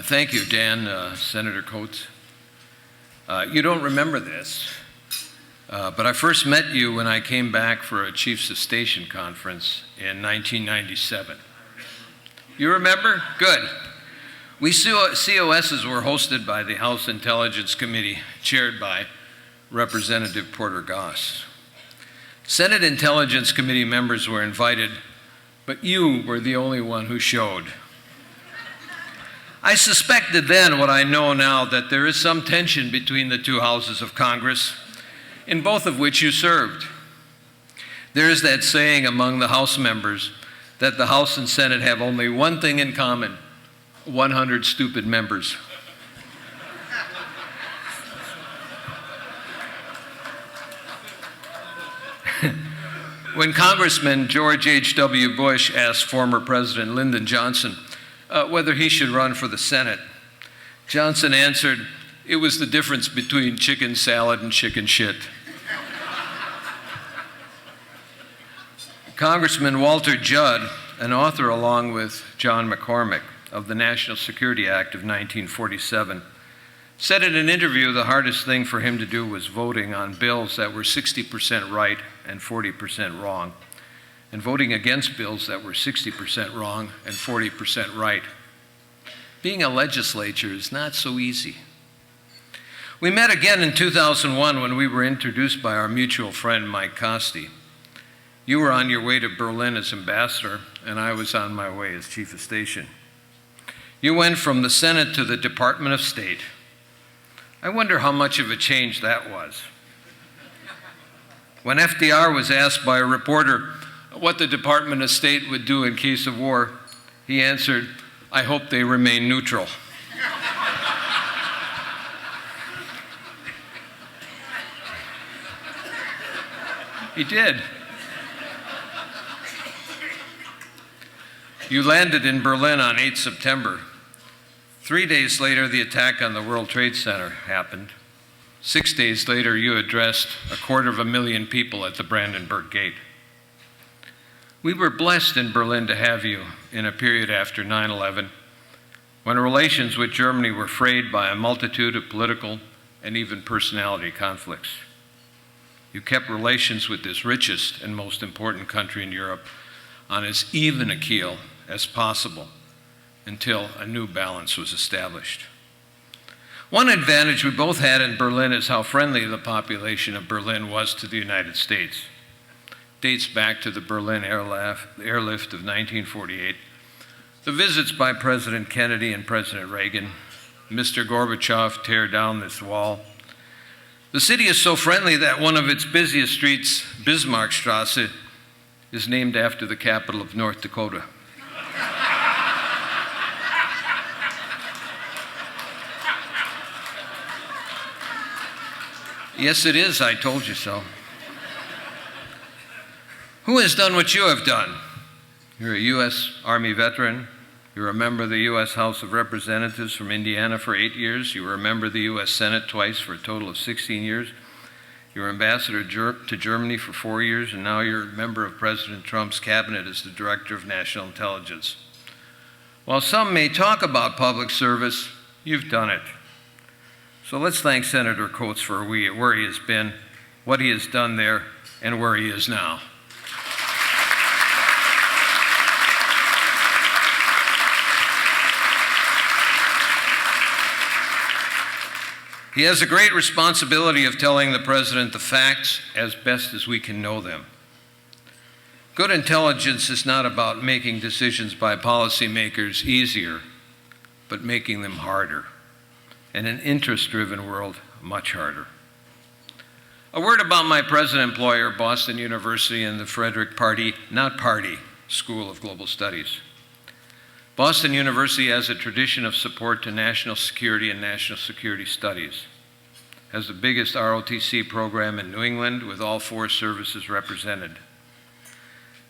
Thank you, Dan, Senator Coates. You don't remember this, but I first met you when I came back for a Chiefs of Station conference in 1997. You remember? Good. We COSs were hosted by the House Intelligence Committee, chaired by Representative Porter Goss. Senate Intelligence Committee members were invited, but you were the only one who showed. I suspected then what I know now, that there is some tension between the two houses of Congress, in both of which you served. There is that saying among the House members that the House and Senate have only one thing in common: 100 stupid members. When Congressman George H.W. Bush asked former President Lyndon Johnson whether he should run for the Senate, Johnson answered, "It was the difference between chicken salad and chicken shit." Congressman Walter Judd, an author along with John McCormick of the National Security Act of 1947, said in an interview the hardest thing for him to do was voting on bills that were 60% right and 40% wrong, and voting against bills that were 60% wrong and 40% right. Being a legislature is not so easy. We met again in 2001 when we were introduced by our mutual friend Mike Costi. You were on your way to Berlin as ambassador, and I was on my way as chief of station. You went from the Senate to the Department of State. I wonder how much of a change that was. When FDR was asked by a reporter what the Department of State would do in case of war, he answered, "I hope they remain neutral." He did. You landed in Berlin on 8 September. 3 days later, the attack on the World Trade Center happened. 6 days later, you addressed 250,000 people at the Brandenburg Gate. We were blessed in Berlin to have you in a period after 9/11, when relations with Germany were frayed by a multitude of political and even personality conflicts. You kept relations with this richest and most important country in Europe on as even a keel as possible until a new balance was established. One advantage we both had in Berlin is how friendly the population of Berlin was to the United States. Dates back to the Berlin airlift of 1948, the visits by President Kennedy and President Reagan, Mr. Gorbachev, tear down this wall. The city is so friendly that one of its busiest streets, Bismarckstrasse, is named after the capital of North Dakota. Yes, it is. I told you so. Who has done what you have done? You're a U.S. Army veteran. You're a member of the U.S. House of Representatives from Indiana for 8 years. You were a member of the U.S. Senate twice for a total of 16 years. You were ambassador to Germany for 4 years, and now you're a member of President Trump's cabinet as the Director of National Intelligence. While some may talk about public service, you've done it. So let's thank Senator Coates for where he has been, what he has done there, and where he is now. He has a great responsibility of telling the President the facts as best as we can know them. Good intelligence is not about making decisions by policymakers easier, but making them harder. In an interest-driven world, much harder. A word about my present employer, Boston University, and the Frederick Party, not Party, School of Global Studies. Boston University has a tradition of support to national security and national security studies, has the biggest ROTC program in New England with all 4 services represented.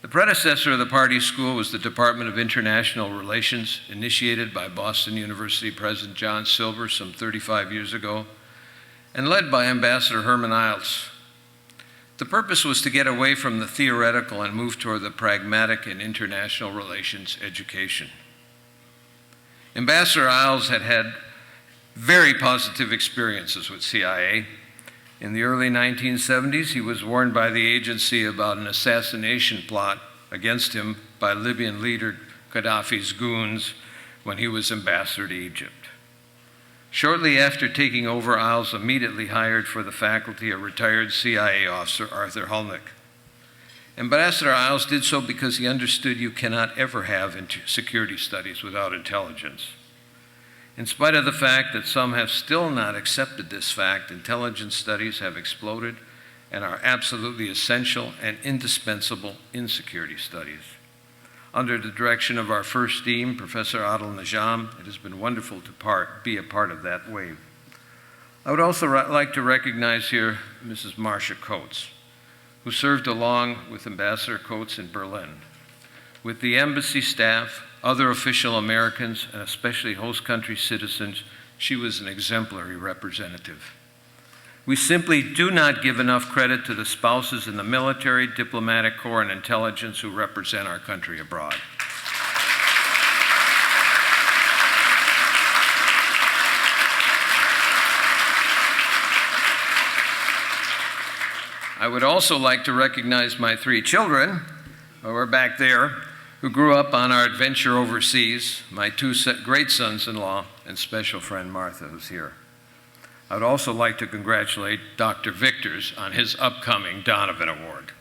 The predecessor of the Party School was the Department of International Relations, initiated by Boston University President John Silver some 35 years ago, and led by Ambassador Herman Iles. The purpose was to get away from the theoretical and move toward the pragmatic and international relations education. Ambassador Isles had had very positive experiences with CIA. In the early 1970s, he was warned by the agency about an assassination plot against him by Libyan leader Gaddafi's goons when he was ambassador to Egypt. Shortly after taking over, Isles immediately hired for the faculty a retired CIA officer, Arthur Hulnick. Ambassador Isles did so because he understood you cannot ever have security studies without intelligence. In spite of the fact that some have still not accepted this fact, intelligence studies have exploded and are absolutely essential and indispensable in security studies. Under the direction of our first dean, Professor Adil Najam, it has been wonderful to be a part of that wave. I would also like to recognize here Mrs. Marcia Coates, who served along with Ambassador Coates in Berlin. With the embassy staff, other official Americans, and especially host country citizens, she was an exemplary representative. We simply do not give enough credit to the spouses in the military, diplomatic corps, and intelligence who represent our country abroad. I would also like to recognize my three children, who are back there, who grew up on our adventure overseas, my two great sons-in-law, and special friend Martha, who's here. I would also like to congratulate Dr. Victors on his upcoming Donovan Award.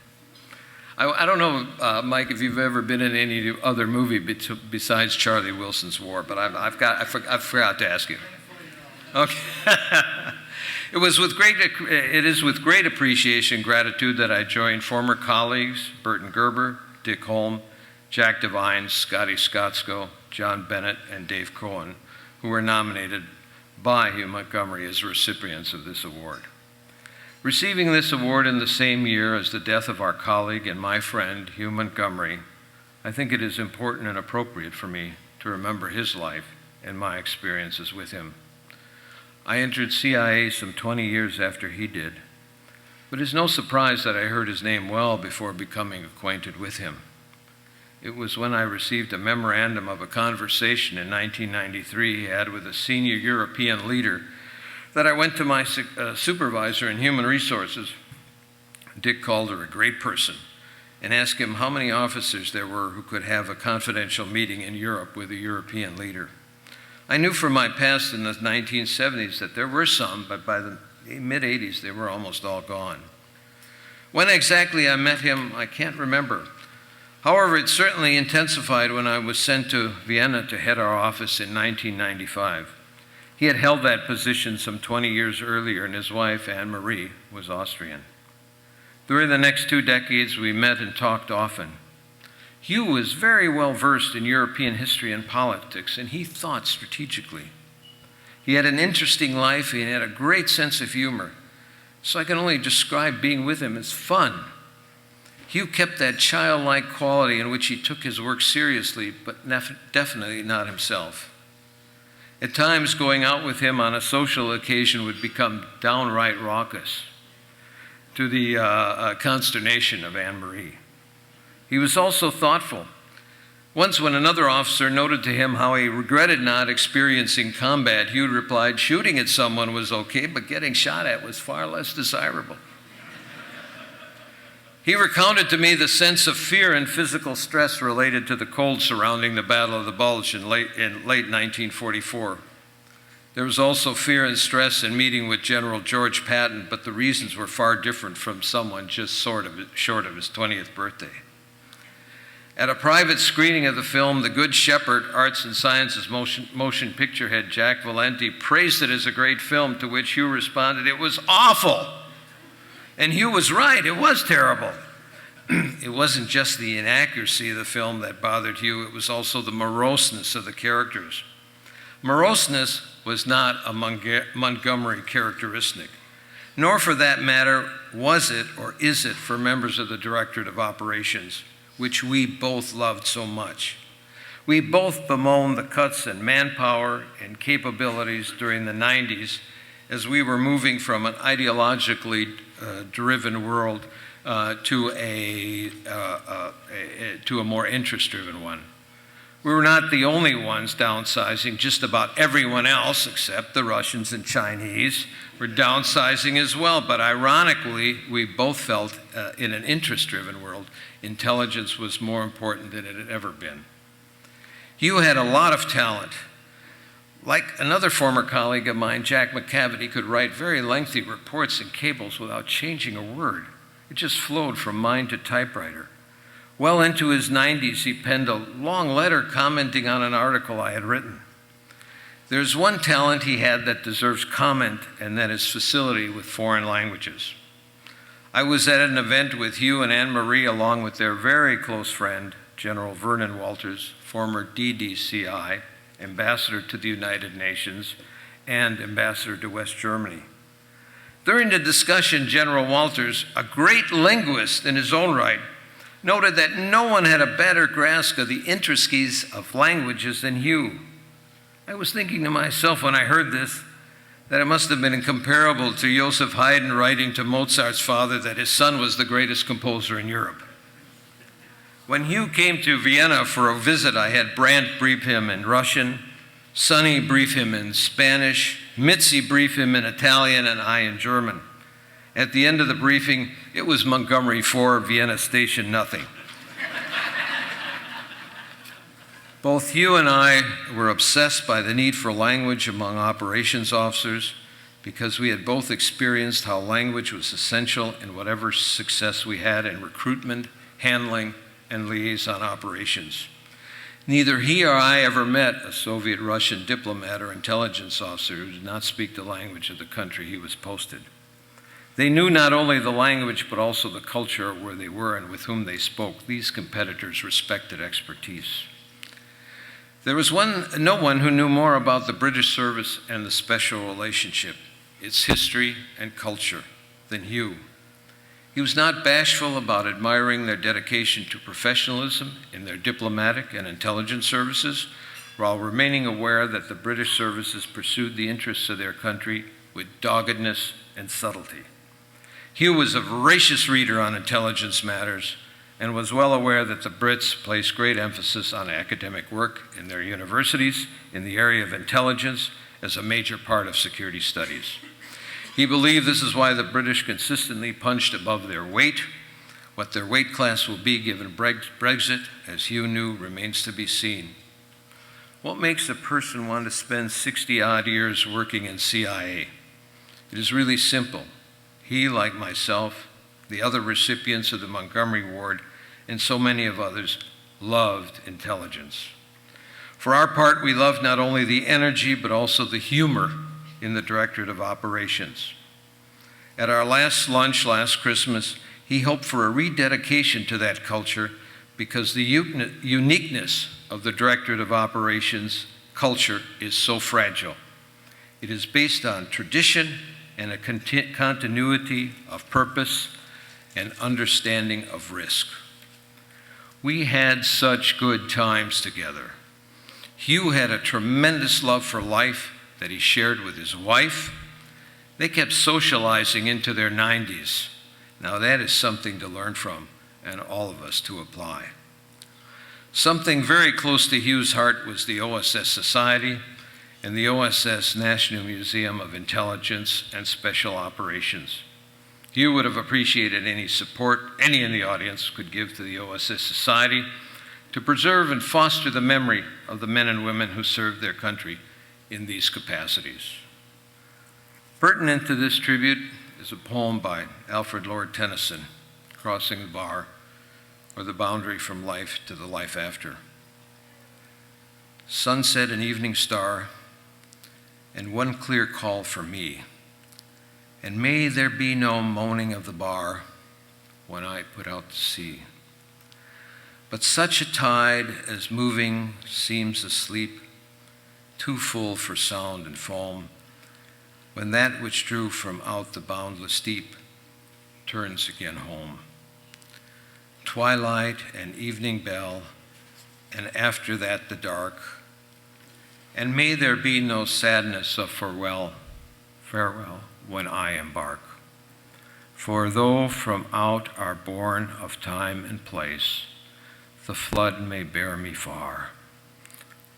I don't know, Mike, if you've ever been in any other movie besides Charlie Wilson's War, but I forgot to ask you. Okay. It is with great appreciation and gratitude that I joined former colleagues Burton Gerber, Dick Holm, Jack Devine, Scotty Scottsko, John Bennett, and Dave Cohen, who were nominated by Hugh Montgomery as recipients of this award. Receiving this award in the same year as the death of our colleague and my friend, Hugh Montgomery, I think it is important and appropriate for me to remember his life and my experiences with him. I entered CIA some 20 years after he did, but it's no surprise that I heard his name well before becoming acquainted with him. It was when I received a memorandum of a conversation in 1993 he had with a senior European leader that I went to my supervisor in human resources, Dick Calder, a great person, and asked him how many officers there were who could have a confidential meeting in Europe with a European leader. I knew from my past in the 1970s that there were some, but by the mid-80s they were almost all gone. When exactly I met him, I can't remember. However, it certainly intensified when I was sent to Vienna to head our office in 1995. He had held that position some 20 years earlier, and his wife, Anne-Marie, was Austrian. During the next 2 decades, we met and talked often. Hugh was very well versed in European history and politics, and he thought strategically. He had an interesting life, and he had a great sense of humor. So I can only describe being with him as fun. Hugh kept that childlike quality in which he took his work seriously, but definitely not himself. At times, going out with him on a social occasion would become downright raucous, to the consternation of Anne-Marie. He was also thoughtful. Once when another officer noted to him how he regretted not experiencing combat, Hugh replied, "Shooting at someone was okay, but getting shot at was far less desirable." He recounted to me the sense of fear and physical stress related to the cold surrounding the Battle of the Bulge in late 1944. There was also fear and stress in meeting with General George Patton, but the reasons were far different from someone just short of his 20th birthday. At a private screening of the film, The Good Shepherd, Arts and Sciences motion picture head Jack Valenti praised it as a great film, to which Hugh responded, "It was awful." And Hugh was right, it was terrible. It wasn't just the inaccuracy of the film that bothered Hugh, it was also the moroseness of the characters. Moroseness was not a Montgomery characteristic, nor for that matter was it or is it for members of the Directorate of Operations, which we both loved so much. We both bemoaned the cuts in manpower and capabilities during the 90s as we were moving from an ideologically driven world to a more interest-driven one. We were not the only ones downsizing. Just about everyone else, except the Russians and Chinese, were downsizing as well. But ironically, we both felt in an interest-driven world, intelligence was more important than it had ever been. Hugh had a lot of talent. Like another former colleague of mine, Jack McCavitt, he could write very lengthy reports and cables without changing a word. It just flowed from mind to typewriter. Well into his 90s, he penned a long letter commenting on an article I had written. There's one talent he had that deserves comment, and that is facility with foreign languages. I was at an event with Hugh and Anne Marie, along with their very close friend, General Vernon Walters, former DDCI, ambassador to the United Nations, and ambassador to West Germany. During the discussion, General Walters, a great linguist in his own right, noted that no one had a better grasp of the intricacies of languages than Hugh. I was thinking to myself when I heard this that it must have been incomparable to Joseph Haydn writing to Mozart's father that his son was the greatest composer in Europe. When Hugh came to Vienna for a visit, I had Brandt brief him in Russian, Sonny brief him in Spanish, Mitzi brief him in Italian, and I in German. At the end of the briefing, it was Montgomery 4, Vienna Station, nothing. Both Hugh and I were obsessed by the need for language among operations officers because we had both experienced how language was essential in whatever success we had in recruitment, handling, and liaison operations. Neither he or I ever met a Soviet Russian diplomat or intelligence officer who did not speak the language of the country he was posted. They knew not only the language, but also the culture where they were and with whom they spoke. These competitors respected expertise. There was no one who knew more about the British service and the special relationship, its history and culture, than Hugh. He was not bashful about admiring their dedication to professionalism in their diplomatic and intelligence services, while remaining aware that the British services pursued the interests of their country with doggedness and subtlety. Hugh was a voracious reader on intelligence matters and was well aware that the Brits placed great emphasis on academic work in their universities in the area of intelligence as a major part of security studies. He believed this is why the British consistently punched above their weight. What their weight class will be given Brexit, as Hugh knew, remains to be seen. What makes a person want to spend 60-odd years working in CIA? It is really simple. He, like myself, the other recipients of the Montgomery Award, and so many of others, loved intelligence. For our part, we loved not only the energy, but also the humor in the Directorate of Operations. At our last lunch last Christmas, he hoped for a rededication to that culture because the uniqueness of the Directorate of Operations culture is so fragile. It is based on tradition and a continuity of purpose and understanding of risk. We had such good times together. Hugh had a tremendous love for life that he shared with his wife. They kept socializing into their 90s. Now that is something to learn from and all of us to apply. Something very close to Hugh's heart was the OSS Society and the OSS National Museum of Intelligence and Special Operations. Hugh would have appreciated any support any in the audience could give to the OSS Society to preserve and foster the memory of the men and women who served their country in these capacities. Pertinent to this tribute is a poem by Alfred Lord Tennyson, Crossing the Bar, or the boundary from life to the life after. Sunset and evening star, and one clear call for me. And may there be no moaning of the bar when I put out to sea. But such a tide as moving seems asleep, too full for sound and foam, when that which drew from out the boundless deep turns again home. Twilight and evening bell, and after that the dark, and may there be no sadness of farewell when I embark. For though from out our bourne of time and place, the flood may bear me far,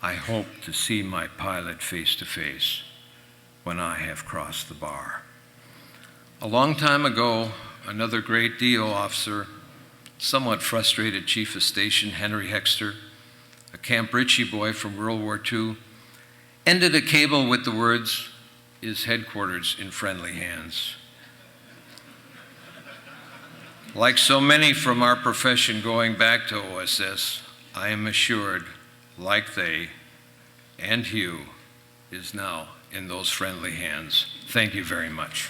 I hope to see my pilot face to face when I have crossed the bar. A long time ago, another great DO officer, somewhat frustrated chief of station Henry Hexter, a Camp Ritchie boy from World War II, ended a cable with the words, "Is headquarters in friendly hands?" Like so many from our profession going back to OSS, I am assured, like they, and Hugh, is now in those friendly hands. Thank you very much.